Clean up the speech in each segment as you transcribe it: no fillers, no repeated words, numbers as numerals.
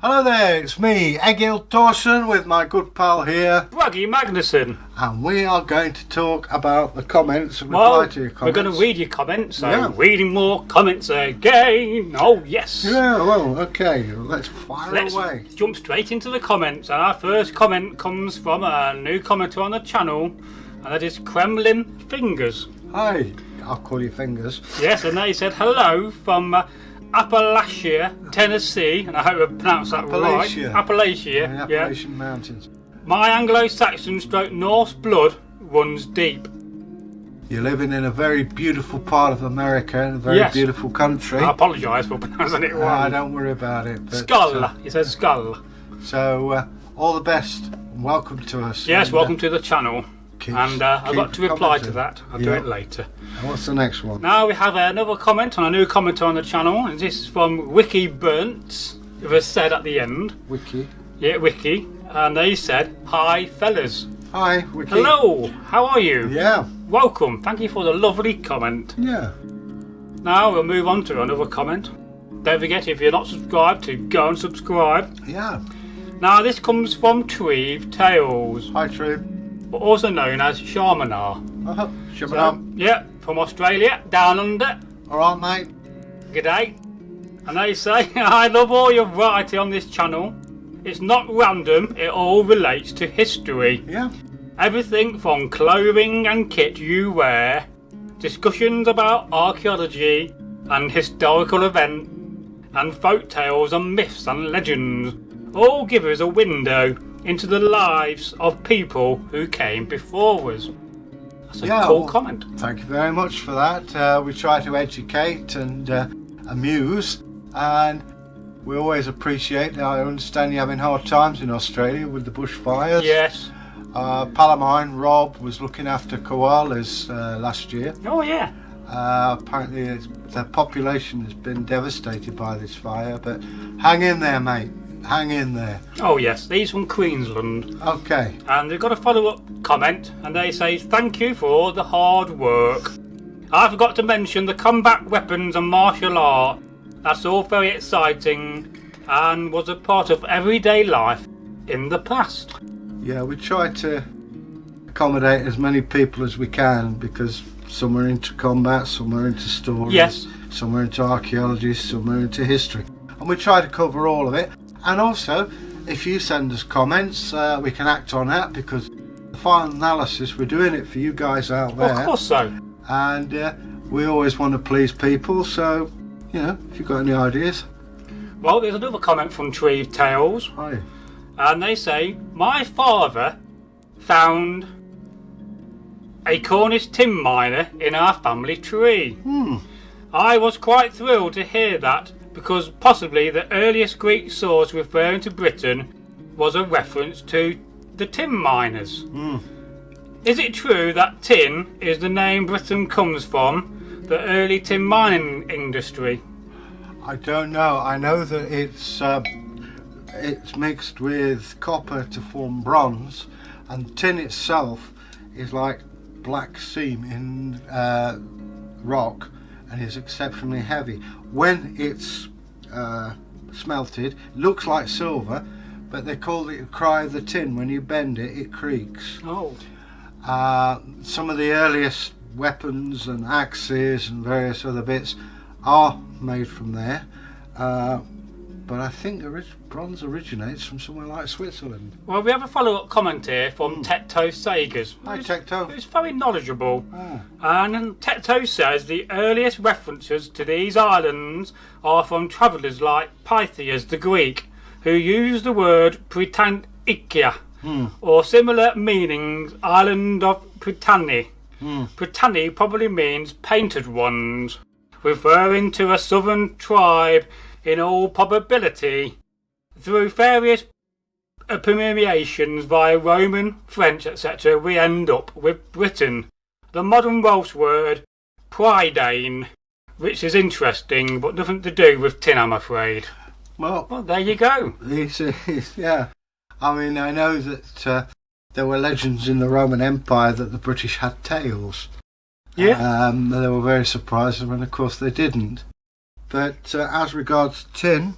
Hello there, it's me, Egil Thorsson, with my good pal here, Bragi Magnarsson. and we are going to talk about the comments and reply to your comments. We're going to read your comments, so reading more comments again. Oh, yes. Yeah, well, okay, let's away. Jump straight into the comments. And our first comment comes from a new commenter on the channel, and that is Kremlin Fingers. Hi, I'll call you Fingers. Yes, and they said hello from Appalachia, Tennessee, and I hope I pronounced that right. Appalachia. The Appalachian Mountains. My Anglo Saxon / Norse blood runs deep. You're living in a very beautiful part of America, in a very beautiful country. I apologise for pronouncing it wrong. Don't worry about it. But, Skull. He says skull. So, all the best. Welcome to us. Yes, welcome to the channel. I've got to reply to that. I'll do it later. And what's the next one? Now we have another comment on a new commenter on the channel, and this is from Wiki Burnt, who has said at the end. Wiki. Yeah, Wiki. And they said, "Hi, fellas." Hi, Wiki. Hello. How are you? Yeah. Welcome. Thank you for the lovely comment. Yeah. Now we'll move on to another comment. Don't forget, if you're not subscribed, to go and subscribe. Yeah. Now this comes from Treve Tales. Hi, Treve. Also known as Shamanar. Shamanar. From Australia, down under. Alright, mate. G'day. And they say, I love all your variety on this channel. It's not random, it all relates to history. Yeah. Everything from clothing and kit you wear, discussions about archaeology and historical events, and folk tales and myths and legends all give us a window into the lives of people who came before us. That's a cool comment. Thank you very much for that. We try to educate and amuse, and we always appreciate. I understand you're having hard times in Australia with the bushfires. Yes. Pal of mine, Rob, was looking after koalas last year. Oh yeah. Apparently the population has been devastated by this fire, but hang in there, mate. Hang in there. Oh yes, these from Queensland. Okay. And they've got a follow-up comment, and they say, thank you for all the hard work. I forgot to mention the combat weapons and martial art. That's all very exciting and was a part of everyday life in the past. Yeah, we try to accommodate as many people as we can, because some are into combat, some are into stories, some are into archaeology, some are into history. And we try to cover all of it. And also, if you send us comments, we can act on that, because the final analysis, we're doing it for you guys out there. Of course so. And we always want to please people, so, if you've got any ideas. Well, there's another comment from Treve Tales. Hi. And they say, my father found a Cornish tin miner in our family tree. I was quite thrilled to hear that, because possibly the earliest Greek source referring to Britain was a reference to the tin miners. Is it true that tin is the name Britain comes from, the early tin mining industry? I don't know. I know that it's mixed with copper to form bronze, and tin itself is like black seam in rock, and is exceptionally heavy. When it's smelted, looks like silver, but they call it cry of the tin. When you bend it, it creaks. Oh. Some of the earliest weapons and axes and various other bits are made from there, but I think bronze originates from somewhere like Switzerland. Well, we have a follow-up comment here from Tecto Sagas. Hi, Tecto. Who's very knowledgeable. And Tecto says the earliest references to these islands are from travellers like Pythias the Greek, who used the word Britannica, or similar meanings, island of Britanny. Britanny probably means painted ones, referring to a southern tribe in all probability. Through various permeations via Roman, French, etc., we end up with Britain. The modern Welsh word Prydain, which is interesting, but nothing to do with tin, I'm afraid. Well, there you go. Yeah. I mean, I know that there were legends in the Roman Empire that the British had tails. Yeah. They were very surprised when, of course, they didn't. But as regards tin,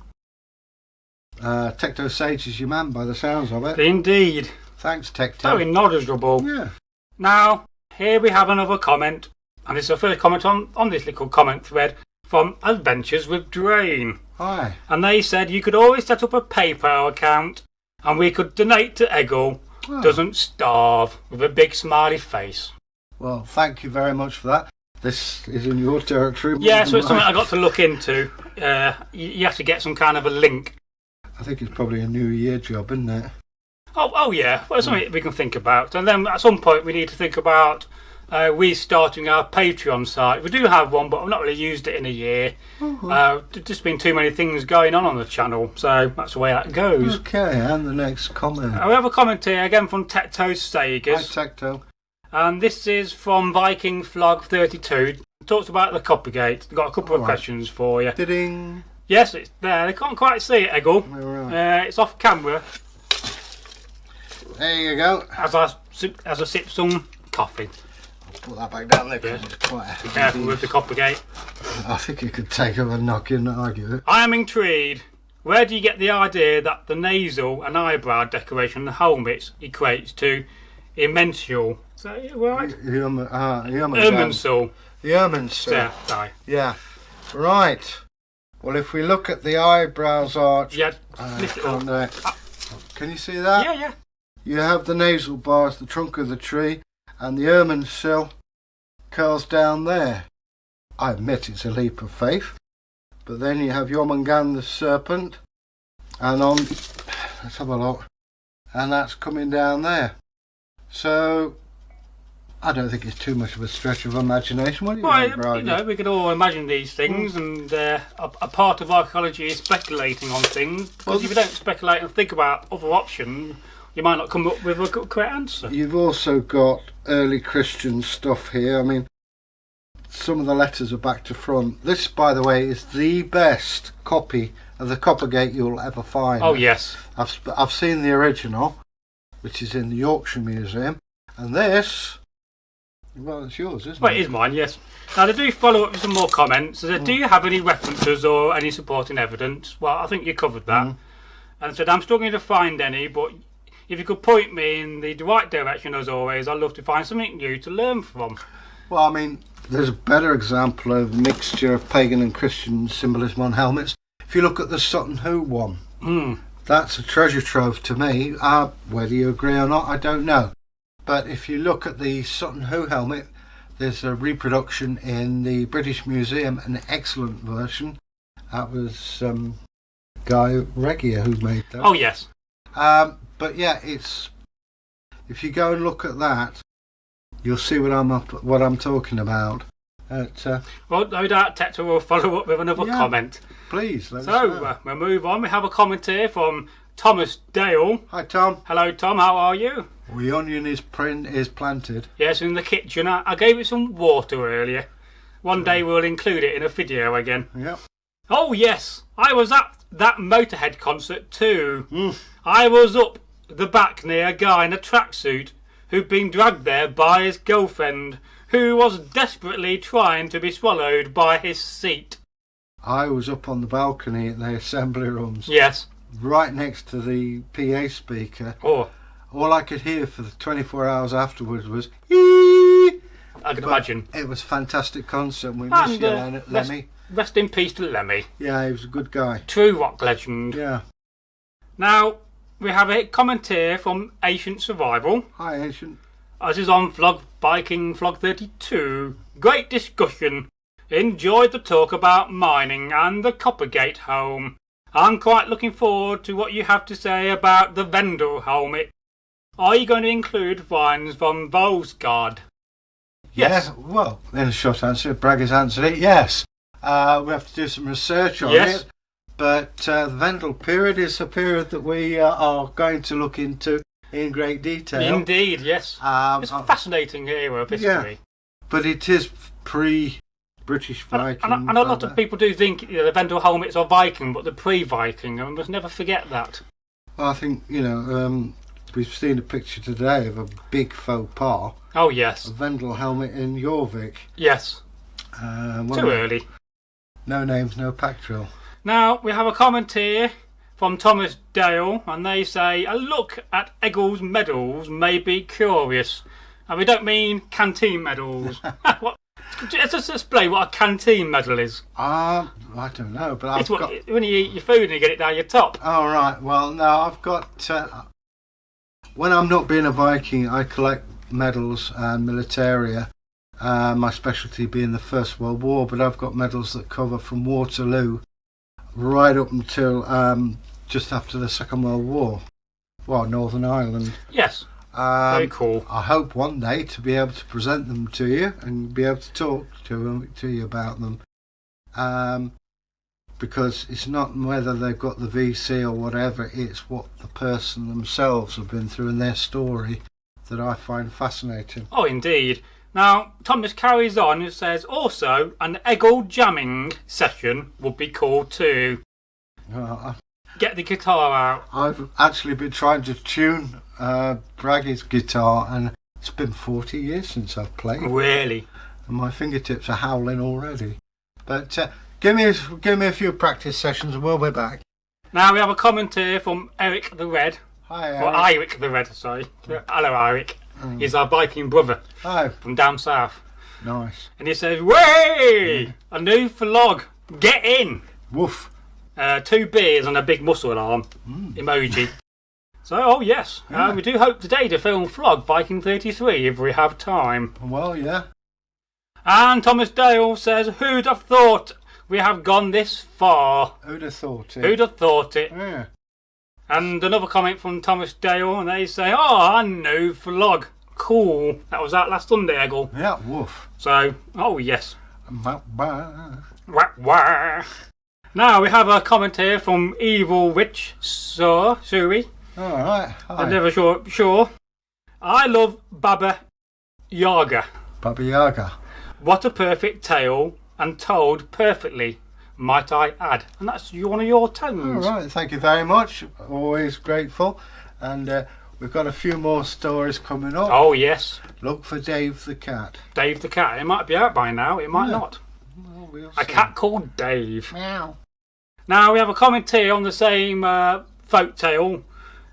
Tecto Sage is your man by the sounds of it. Indeed. Thanks, Tecto. Very knowledgeable. Yeah. Now, here we have another comment, and it's the first comment on this little comment thread from Adventures with Drain. Hi. And they said you could always set up a PayPal account and we could donate to Egil Doesn't Starve with a big smiley face. Well, thank you very much for that. This is in your territory. Yeah, so it's something I got to look into. You have to get some kind of a link. I think it's probably a New Year job, isn't it? Oh yeah. Well, it's something we can think about. And then at some point we need to think about restarting our Patreon site. We do have one, but I've not really used it in a year. There's just been too many things going on the channel, so that's the way that goes. Okay, and the next comment. We have a comment here again from Tecto Sagas. Hi, Tecto. And this is from Viking Flog 32. It talks about the Coppergate. Got a couple of questions for you. Ding. Yes, it's there. They can't quite see it, Egil. Right. It's off camera. There you go. As I sip some coffee. I'll put that back down there because it's quite heavy. Careful with the Coppergate. I think you could take up a knock in and argue it. I am intrigued. Where do you get the idea that the nasal and eyebrow decoration on the helmets equates to immensial? Is that it right? Irminsul. The Irminsul. Yeah. Right. Well, if we look at the eyebrows arch... Yeah, lift it up. Can you see that? Yeah. You have the nasal bars, the trunk of the tree, and the Irminsul curls down there. I admit it's a leap of faith. But then you have Jormungand the serpent, and on... Let's have a look. And that's coming down there. So... I don't think it's too much of a stretch of imagination. What do you think, Bragi? We can all imagine these things, and a part of archaeology is speculating on things. Because if you don't speculate and think about other options, you might not come up with a correct answer. You've also got early Christian stuff here. I mean, some of the letters are back to front. This, by the way, is the best copy of the Coppergate you'll ever find. Oh, yes. I've seen the original, which is in the Yorkshire Museum, and this... Well, it's yours, isn't it? Well, it is mine, yes. Now, they do follow up with some more comments. They said, do you have any references or any supporting evidence? Well, I think you covered that. And said, I'm struggling to find any, but if you could point me in the right direction, as always, I'd love to find something new to learn from. Well, I mean, there's a better example of mixture of pagan and Christian symbolism on helmets. If you look at the Sutton Hoo one, that's a treasure trove to me. Whether you agree or not, I don't know. But if you look at the Sutton Hoo helmet, there's a reproduction in the British Museum, an excellent version. That was Guy Regia who made that. Oh, yes. But yeah, it's if you go and look at that, you'll see what I'm talking about. Well, no doubt Tector will follow up with another comment. Please, let us know. We'll move on. We have a comment here from Thomas Dale. Hi, Tom. Hello, Tom. How are you? The onion is planted. Yes, in the kitchen. I gave it some water earlier. One day we'll include it in a video again. Yep. Oh, yes. I was at that Motorhead concert too. I was up the back near a guy in a tracksuit who'd been dragged there by his girlfriend, who was desperately trying to be swallowed by his seat. I was up on the balcony at the assembly rooms. Yes. Right next to the PA speaker. Oh. All I could hear for the 24 hours afterwards was "Eee!" I can imagine. It was a fantastic concert. We miss you, Lemmy. Rest in peace to Lemmy. Yeah, he was a good guy. True rock legend. Yeah. Now, we have a comment here from Ancient Survival. Hi, Ancient. This is on Viking Flog 32. Great discussion. Enjoyed the talk about mining and the Coppergate home. I'm quite looking forward to what you have to say about the Vendel helmet. Are you going to include finds from Volsgard? Yes. Yeah, well, in a short answer, Bragi's answered it, yes. We have to do some research on it. But the Vendel period is a period that we are going to look into in great detail. Indeed, yes. It's a fascinating era of history. Yeah, but it is pre-British Viking. And a lot of people do think the Vendel helmets are Viking, but they're pre-Viking, and we must never forget that. Well, I think, we've seen a picture today of a big faux pas. Oh, yes. A Vendel helmet in Jorvik. Yes. Too early. No names, no pack drill. Now, we have a comment here from Thomas Dale, and they say, a look at Egil's medals may be curious. And we don't mean canteen medals. Let's just explain what a canteen medal is. I don't know, but It's when you eat your food and you get it down your top. Oh, right. Well, no, I've got... when I'm not being a Viking, I collect medals and militaria. My specialty being the First World War, but I've got medals that cover from Waterloo right up until just after the Second World War. Well, Northern Ireland. Yes. Very cool. I hope one day to be able to present them to you and be able to talk to you about them. Because it's not whether they've got the VC or whatever, it's what the person themselves have been through in their story that I find fascinating. Oh, indeed. Now, Thomas carries on and says, also, an Egil jamming session would be cool too. Get the guitar out. I've actually been trying to tune Bragi's guitar, and it's been 40 years since I've played. Really? And my fingertips are howling already. But give me a few practice sessions and we'll be back. Now we have a comment here from Eric the Red. Hi, Eric. Or Eric the Red, sorry. Hello, Eric. He's our Viking brother. Hi. From down south. Nice. And he says, way! A new vlog. Get in! Woof. 2 beers and a big muscle arm emoji. So, oh yes, we do hope today to film vlog Viking 33 if we have time. Well, yeah. And Thomas Dale says, who'd have thought we have gone this far? Who'd have thought it? Who'd have thought it? Yeah. And another comment from Thomas Dale, and they say, oh, a new vlog. Cool. That was out last Sunday, Egil. Yeah, woof. So, oh yes. Wah, Wah, wah. Now we have a comment here from Evil Witch Suri. Alright. I'm never sure. I love Baba Yaga. Baba Yaga. What a perfect tale, and told perfectly, might I add. And that's one of your tones. Alright, thank you very much. Always grateful. And we've got a few more stories coming up. Oh, yes. Look for Dave the Cat. Dave the Cat. It might be out by now. It might not. Well, we'll A see. cat called Dave. Meow. Now we have a comment here on the same folk tale.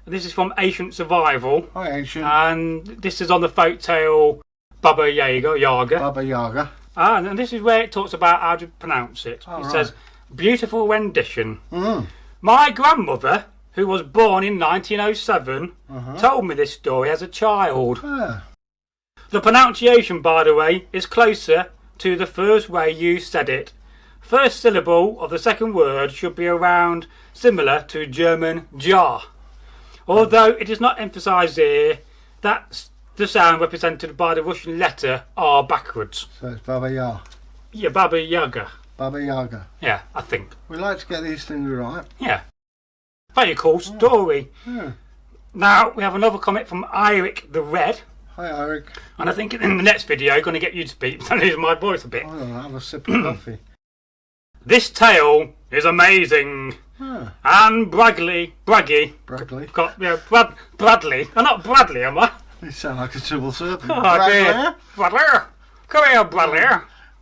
This is from Ancient Survival. Hi, Ancient. And this is on the folk tale Baba Yaga. Baba Yaga. And this is where it talks about how to pronounce it. Oh, it right. says, beautiful rendition. My grandmother, who was born in 1907, told me this story as a child. The pronunciation, by the way, is closer to the first way you said it. First syllable of the second word should be around similar to German jar. Although it is not emphasised here, that's the sound represented by the Russian letter R backwards. So it's Baba Yaga. Yeah, Baba Yaga. Baba Yaga. Yeah, I think. We like to get these things right. Yeah. Very cool story. Yeah. Now, we have another comment from Eric the Red. Hi, Eric. And I think in the next video, I'm going to get you to speak. So lose my voice a bit. I'll have a sip of coffee. This tale is amazing. And Bragi. Bradley. Bradley. I'm not Bradley, am I? You sound like a civil servant. Oh, dear. Bradley. Come here, Bradley.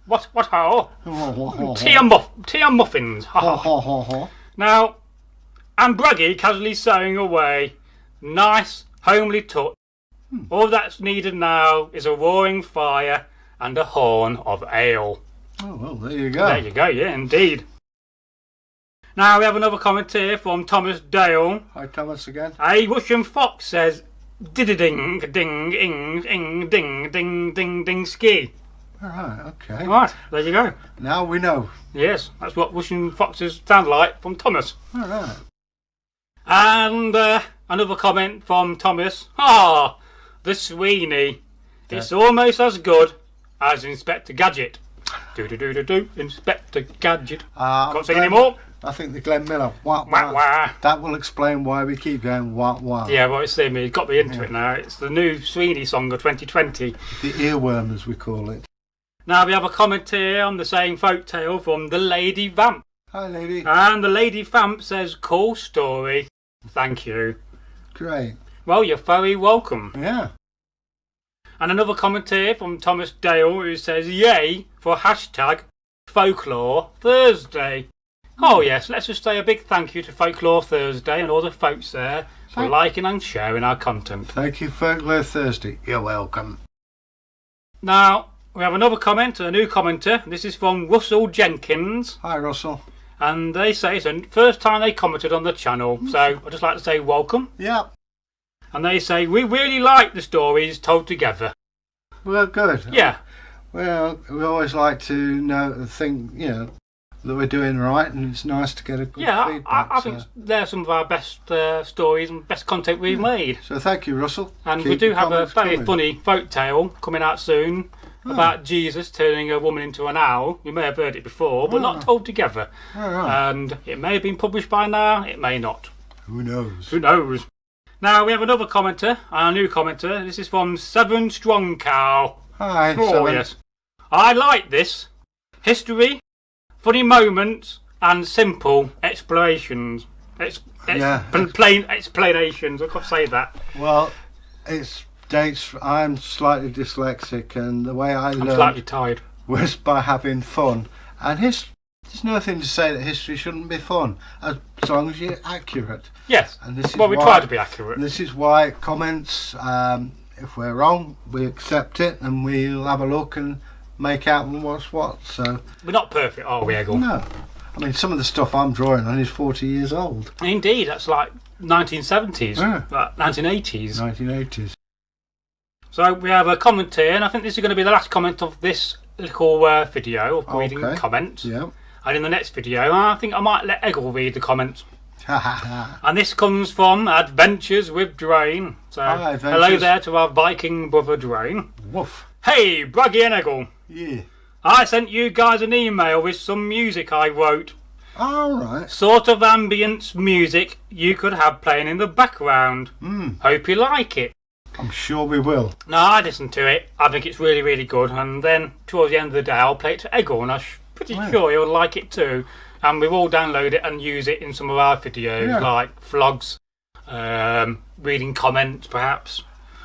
What ho? Tea and muffins. Now, and Bragi casually sewing away. Nice, homely touch. All that's needed now is a roaring fire and a horn of ale. Oh, well, there you go. There you go, yeah, indeed. Now we have another comment here from Thomas Dale. Hi, Thomas again. A Russian fox says, ding, ding, ing, ing, ding, ding, ding, ding, ski. Alright, okay. Right, there you go. Now we know. Yes, that's what Russian foxes sound like from Thomas. Alright. And another comment from Thomas. Ah, the Sweeney. It's almost as good as Inspector Gadget. Do, Inspector Gadget. Can't say any more. I think the Glenn Miller. Wah, Wah, wah. That will explain why we keep going wah wah. Yeah, well, it's me. Got me into it now. It's the new Sweeney song of 2020. The earworm, as we call it. Now we have a comment here on the same folk tale from the Lady Vamp. Hi, lady. And the Lady Vamp says, cool story. Thank you. Great. Well, you're very welcome. Yeah. And another comment here from Thomas Dale who says, yay for hashtag Folklore Thursday. Oh yes, let's just say a big thank you to Folklore Thursday and all the folks there for liking and sharing our content. Thank you, Folklore Thursday. You're welcome. Now, we have another comment, a new commenter. This is from Russell Jenkins. Hi, Russell. And they say it's the first time they commented on the channel, so I'd just like to say welcome. Yeah. And they say, we really like the stories told together. Well, good. Yeah. Well, we always like to think, that we're doing right, and it's nice to get a good feedback. I think they're some of our best stories and best content we've made. So thank you, Russell. And we do have a very funny folk tale coming out soon about Jesus turning a woman into an owl. You may have heard it before, but not told together. And it may have been published by now, it may not. Who knows? Who knows? Now we have another commenter, our new commenter. This is from Seven Strong Cow. Hi, Oh, Seven. yes. I like this. History, funny moments, and simple explorations. Plain explanations. I can't say that. Well, it's dates. I'm slightly dyslexic, and the way I learned Slightly tired. was by having fun. And there's nothing to say that history shouldn't be fun, as long as you're accurate. Yes. And this is we try to be accurate. This is why comments, if we're wrong, we accept it, and we'll have a look and make out what's what. So we're not perfect, are we, Egil? No. I mean, some of the stuff I'm drawing on is 40 years old. Indeed, that's like 1970s, 1980s. 1980s. So we have a comment here, and I think this is going to be the last comment of this little video of reading comments. Yeah. And in the next video, I think I might let Egil read the comments. And this comes from Adventures with Drain. So hello there to our Viking brother Drain. Woof. Hey, Bragi and Egil. Yeah. I sent you guys an email with some music I wrote. Alright. Sort of ambience music you could have playing in the background. Hope you like it. I'm sure we will. No, I listened to it. I think it's really, really good. And then towards the end of the day, I'll play it to Egil, and I'm pretty sure he'll like it too. And we've all downloaded it and use it in some of our videos, like vlogs, reading comments, perhaps.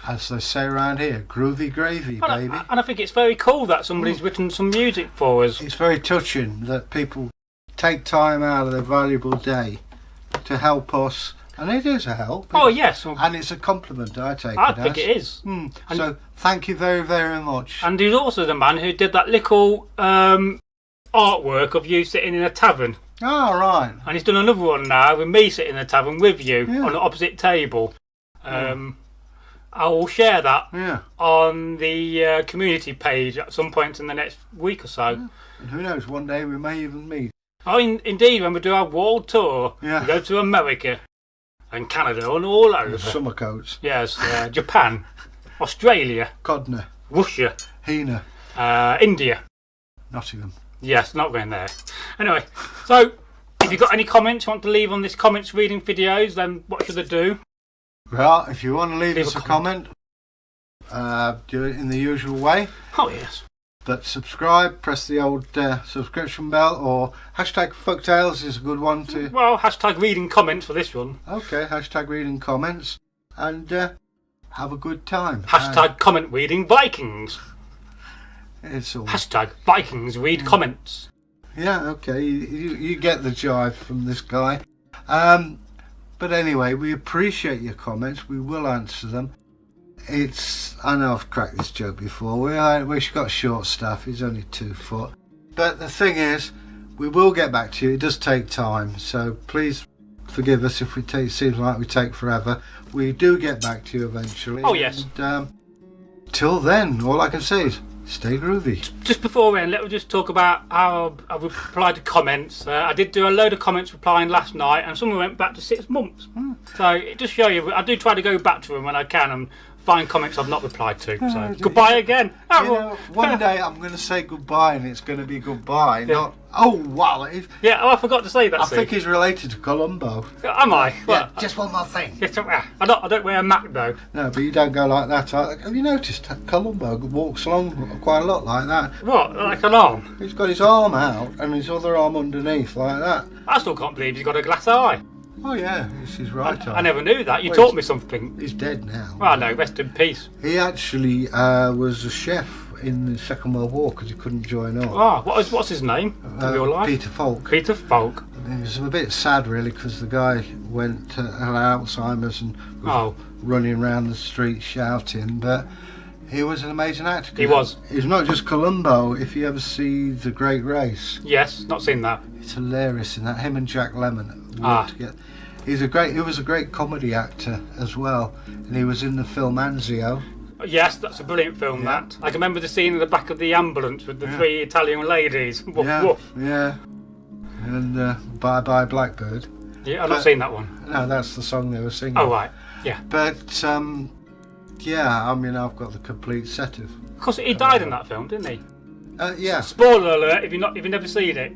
As they say around here, groovy gravy, baby. And I think it's very cool that somebody's written some music for us. It's very touching that people take time out of their valuable day to help us. And it is a help. Oh, yes. And it's a compliment, I take it I as. think it is. So, thank you very, very much. And he's also the man who did that little artwork of you sitting in a tavern. Oh, right. And he's done another one now with me sitting in a tavern with you on the opposite table. I will share that on the community page at some point in the next week or so. Yeah. And who knows, one day we may even meet. Oh, indeed, when we do our world tour, we go to America and Canada and all over. Summer coats. Yes, Japan, Australia, Codner, Russia, Hina, India. Nottingham. Yes, not going there. Anyway, so if you've got any comments you want to leave on this comments reading videos, then what should they do? Well, if you want to leave us a comment, do it in the usual way. Oh, yes. But subscribe, press the old subscription bell, or hashtag Folktales is a good one to... Well, hashtag reading comments for this one. Okay, hashtag reading comments, and have a good time. Hashtag comment reading Vikings. It's all... Hashtag Vikings read comments. Yeah, okay, you get the jive from this guy. But anyway, we appreciate your comments. We will answer them. I know I've cracked this joke before. We've got short staff. He's only 2 foot. But the thing is, we will get back to you. It does take time. So please forgive us if it seems like we take forever. We do get back to you eventually. Oh, yes. And, till then, all I can say is stay groovy. Just before we end, let me just talk about how I've replied to comments. I did do a load of comments replying last night, and some went back to 6 months. So it just shows you, I do try to go back to them when I can and find comments I've not replied to. So goodbye again. One day I'm going to say goodbye, and it's going to be goodbye, not oh wow. I forgot to say that. I think he's related to Columbo. Am I? Yeah, just one more thing. I don't wear a Mac though. No, but you don't go like that. Have you noticed Columbo walks along quite a lot like that? What, like an arm? He's got his arm out and his other arm underneath like that. I still can't believe he's got a glass eye. Oh yeah, it's his right arm. I never knew that. You taught me something. He's dead now. Well, no, rest in peace. He actually was a chef in the Second World War because he couldn't join up. What's his name in real life? Peter Falk. Peter Falk. It was a bit sad, really, because the guy had Alzheimer's and was running around the street shouting, but he was an amazing actor. He was. He's not just Columbo. If you ever see The Great Race. Yes, not seen that. It's hilarious in that. Him and Jack Lemmon worked together. He was a great comedy actor as well, and he was in the film Anzio. Yes, that's a brilliant film, that. I can remember the scene in the back of the ambulance with the three Italian ladies. Woof, woof. Yeah. And Bye Bye Blackbird. Yeah, I've not seen that one. No, that's the song they were singing. Oh, right. Yeah. But, yeah, I mean, I've got the complete set of... Of course, he died in that film, didn't he? Yeah. Spoiler alert, if you've never seen it.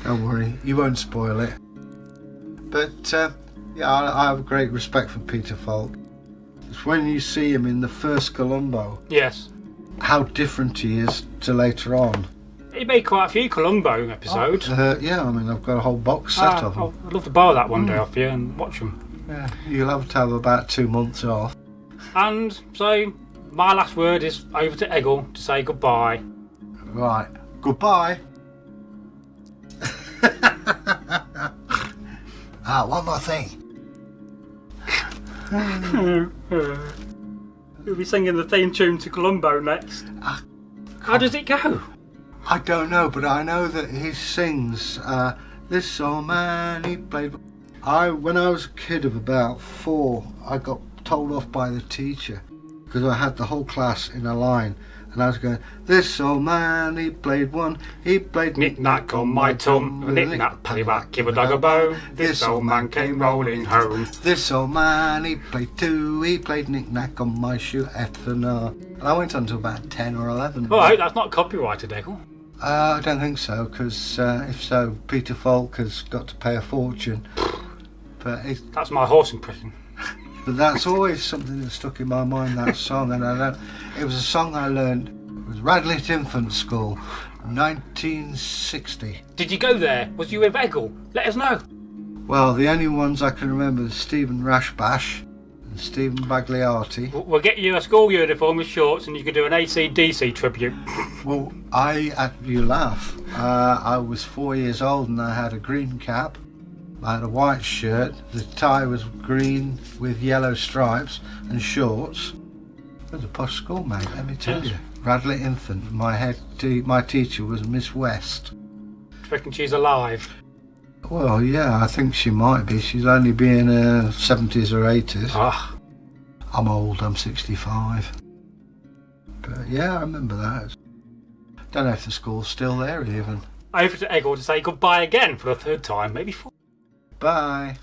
Don't worry, you won't spoil it. But, yeah, I have great respect for Peter Falk. It's when you see him in the first Columbo. Yes. How different he is to later on. He made quite a few Columbo episodes. Yeah, I mean, I've got a whole box set of them. I'd love to borrow that one day off you and watch them. Yeah, you'll have to have about 2 months off. And so, my last word is over to Egil to say goodbye. Right, goodbye. One more thing. We'll be singing the theme tune to Columbo next. How does it go? I don't know, but I know that he sings, this old man, he played... When I was a kid of about 4, I got told off by the teacher because I had the whole class in a line, and I was going, this old man, he played knick-knack on my tum, knick-knack, paddywhack, give a dog a bone, this old man came rolling home. This old man, he played 2, he played knick-knack on my shoe, and I went on to about 10 or 11. Well, I hope that's not copyrighted, Egil. I don't think so, because if so, Peter Falk has got to pay a fortune. But that's my horse impression. But that's always something that stuck in my mind, that song, and it was a song I learned. It was Radlett Infant School, 1960. Did you go there? Was you with Egil? Let us know. Well, the only ones I can remember are Stephen Rashbash and Stephen Bagliati. We'll get you a school uniform with shorts and you can do an AC/DC tribute. Well, you laugh. I was 4 years old and I had a green cap. I had a white shirt, the tie was green with yellow stripes and shorts. It was a posh school, mate, let me tell you. Radlett Infant, my teacher was Miss West. Do you reckon she's alive? Well, yeah, I think she might be. She's only be in her 70s or 80s. I'm old, I'm 65. But yeah, I remember that. Don't know if the school's still there even. Over to Egil to say goodbye again for the 3rd time, maybe 4th. Bye.